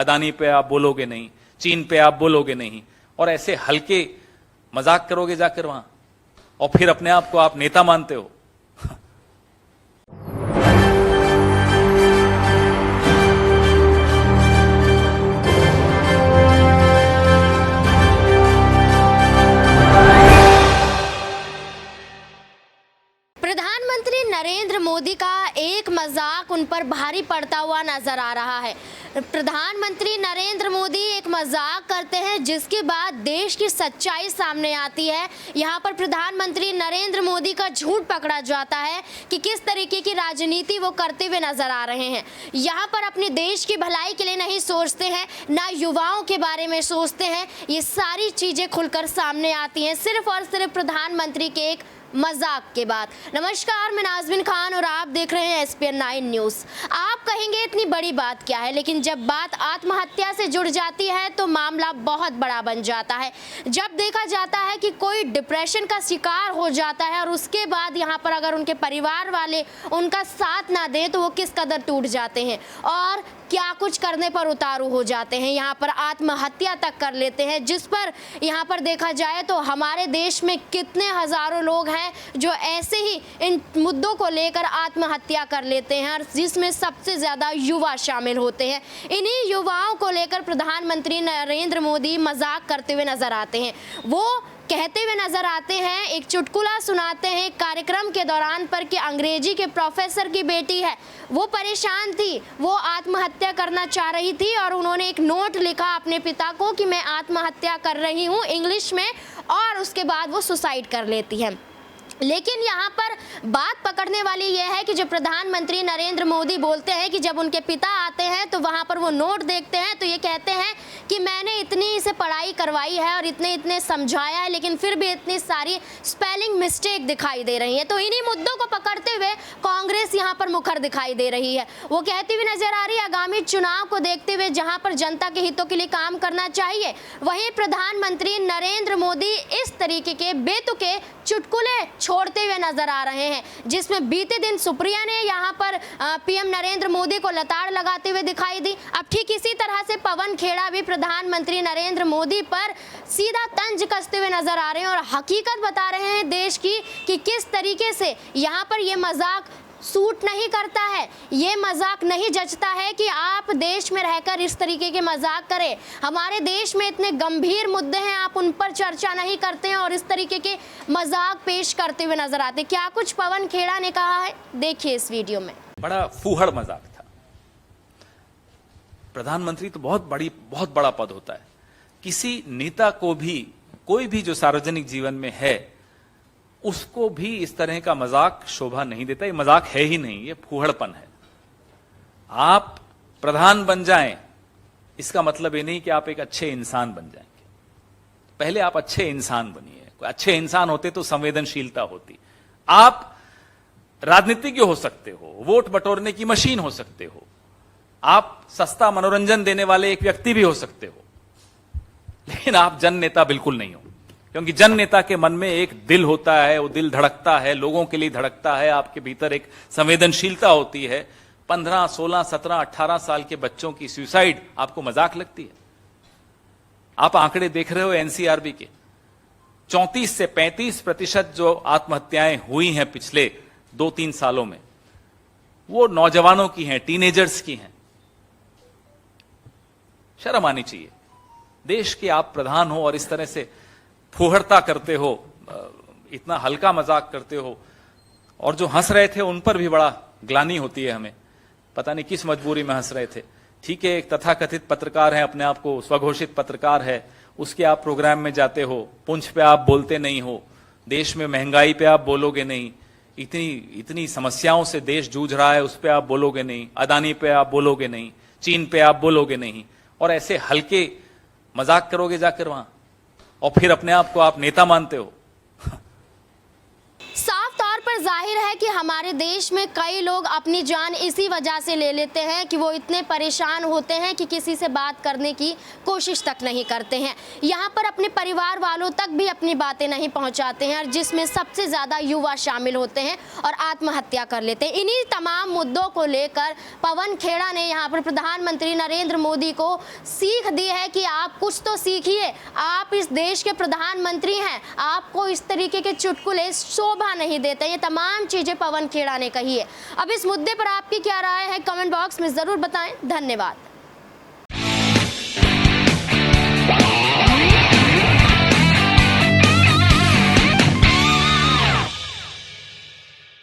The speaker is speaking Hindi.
अदानी पे आप बोलोगे नहीं, चीन पे आप बोलोगे नहीं, और ऐसे हल्के मजाक करोगे जाकर वहां, और फिर अपने आप को आप नेता मानते हो। प्रधानमंत्री नरेंद्र मोदी का एक मजाक उन पर भारी पड़ता हुआ नजर आ रहा है। प्रधानमंत्री नरेंद्र मोदी एक मजाक करते हैं जिसके बाद देश की सच्चाई सामने आती है। यहाँ पर प्रधानमंत्री नरेंद्र मोदी का झूठ पकड़ा जाता है कि किस तरीके की राजनीति वो करते हुए नजर आ रहे हैं। यहाँ पर अपने देश की भलाई के लिए नहीं सोचते हैं, ना युवाओं के बारे में सोचते हैं। ये सारी चीजें खुलकर सामने आती हैं सिर्फ और सिर्फ प्रधानमंत्री के एक मजाक के बाद। नमस्कार, मैं नाज़मीन खान और आप देख रहे हैं SPN 9 न्यूज़। आप कहेंगे इतनी बड़ी बात क्या है, लेकिन जब बात आत्महत्या से जुड़ जाती है तो मामला बहुत बड़ा बन जाता है। जब देखा जाता है कि कोई डिप्रेशन का शिकार हो जाता है और उसके बाद यहाँ पर अगर उनके परिवार वाले उनका साथ ना दें तो वो किस कदर टूट जाते हैं और क्या कुछ करने पर उतारू हो जाते हैं, यहाँ पर आत्महत्या तक कर लेते हैं। जिस पर यहाँ पर देखा जाए तो हमारे देश में कितने हजारों लोग हैं जो ऐसे ही इन मुद्दों को लेकर आत्महत्या कर लेते हैं, और जिसमें सबसे ज़्यादा युवा शामिल होते हैं। इन्हीं युवाओं को लेकर प्रधानमंत्री नरेंद्र मोदी मजाक करते हुए नजर आते हैं। वो कहते हुए नजर आते हैं, एक चुटकुला सुनाते हैं एक कार्यक्रम के दौरान पर कि अंग्रेजी के प्रोफेसर की बेटी है, वो परेशान थी, वो आत्महत्या करना चाह रही थी और उन्होंने एक नोट लिखा अपने पिता को कि मैं आत्महत्या कर रही हूँ इंग्लिश में, और उसके बाद वो सुसाइड कर लेती है। लेकिन यहाँ पर बात पकड़ने वाली यह है कि जो प्रधानमंत्री नरेंद्र मोदी बोलते हैं कि जब उनके पिता आते हैं तो वहाँ पर वो नोट देखते हैं तो ये कहते हैं कि मैंने इतनी इसे पढ़ाई करवाई है और इतने समझाया है, लेकिन फिर भी इतनी सारी स्पेलिंग मिस्टेक दिखाई दे रही है। तो इन्हीं मुद्दों को पकड़ते हुए कांग्रेस यहाँ पर मुखर दिखाई दे रही है। वो कहती हुई नजर आ रही है आगामी चुनाव को देखते हुए जहाँ पर जनता के हितों के लिए काम करना चाहिए, वहीं प्रधानमंत्री नरेंद्र मोदी इस तरीके के बेतुके चुटकुले छोड़ते हुए नजर आ रहे हैं, जिसमें बीते दिन सुप्रिया ने यहाँ पर PM नरेंद्र मोदी को लताड़ लगाते हुए दिखाई दी। अब ठीक इसी तरह से पवन खेड़ा भी प्रधानमंत्री नरेंद्र मोदी पर सीधा तंज कसते हुए नजर आ रहे हैं और हकीकत बता रहे हैं देश की कि किस तरीके से यहाँ पर ये मजाक सूट नहीं करता है, ये मजाक नहीं जचता है कि आप देश में रहकर इस तरीके के मजाक करें। हमारे देश में इतने गंभीर मुद्दे हैं, आप उन पर चर्चा नहीं करते हैं और इस तरीके के मजाक पेश करते हुए नजर आते। क्या कुछ पवन खेड़ा ने कहा है, देखिए इस वीडियो में। बड़ा फूहड़ मजाक था। प्रधानमंत्री तो बहुत बड़ा पद होता है। किसी नेता को भी, कोई भी जो सार्वजनिक जीवन में है, उसको भी इस तरह का मजाक शोभा नहीं देता। ये मजाक है ही नहीं, ये फूहड़पन है। आप प्रधान बन जाएं इसका मतलब ये नहीं कि आप एक अच्छे इंसान बन जाएंगे। पहले आप अच्छे इंसान बनिए। कोई अच्छे इंसान होते तो संवेदनशीलता होती। आप राजनीतिज्ञ हो सकते हो, वोट बटोरने की मशीन हो सकते हो, आप सस्ता मनोरंजन देने वाले एक व्यक्ति भी हो सकते हो, लेकिन आप जन नेता बिल्कुल नहीं हो। क्योंकि जन नेता के मन में एक दिल होता है, वो दिल धड़कता है, लोगों के लिए धड़कता है, आपके भीतर एक संवेदनशीलता होती है। 15, 16, 17, 18 साल के बच्चों की सुसाइड आपको मजाक लगती है? आप आंकड़े देख रहे हो NCRB के, 34 से 35% जो आत्महत्याएं हुई हैं पिछले 2-3 सालों में, वो नौजवानों की हैं, टीनेजर्स की हैं। शर्म आनी चाहिए। देश के आप प्रधान हो और इस तरह से फूहड़ता करते हो, इतना हल्का मजाक करते हो, और जो हंस रहे थे उन पर भी बड़ा ग्लानि होती है हमें। पता नहीं किस मजबूरी में हंस रहे थे। ठीक है, एक तथाकथित पत्रकार है, अपने आप को स्वघोषित पत्रकार है, उसके आप प्रोग्राम में जाते हो, पुंछ पे आप बोलते नहीं हो, देश में महंगाई पे आप बोलोगे नहीं, इतनी समस्याओं से देश जूझ रहा है उस पे आप बोलोगे नहीं, अदानी पे आप बोलोगे नहीं, चीन पे आप बोलोगे नहीं, और ऐसे हल्के मजाक करोगे जाकर वहां, और फिर अपने आप को आप नेता मानते हो। साफ तौर पर जाहिर है कि हमारे देश में कई लोग अपनी जान इसी वजह से ले लेते हैं कि वो इतने परेशान होते हैं कि किसी से बात करने की कोशिश तक नहीं करते हैं। यहाँ पर अपने परिवार वालों तक भी अपनी बातें नहीं पहुँचाते हैं, और जिसमें सबसे ज़्यादा युवा शामिल होते हैं और आत्महत्या कर लेते हैं। इन्हीं तमाम मुद्दों को लेकर पवन खेड़ा ने यहाँ पर प्रधानमंत्री नरेंद्र मोदी को सीख दी है कि आप कुछ तो सीखिए, आप इस देश के प्रधानमंत्री हैं, आपको इस तरीके के चुटकुले शोभा नहीं देते। ये तमाम चीजें पवन खेड़ा ने कही है। अब इस मुद्दे पर आपकी क्या राय है, कमेंट बॉक्स में जरूर बताएं। धन्यवाद।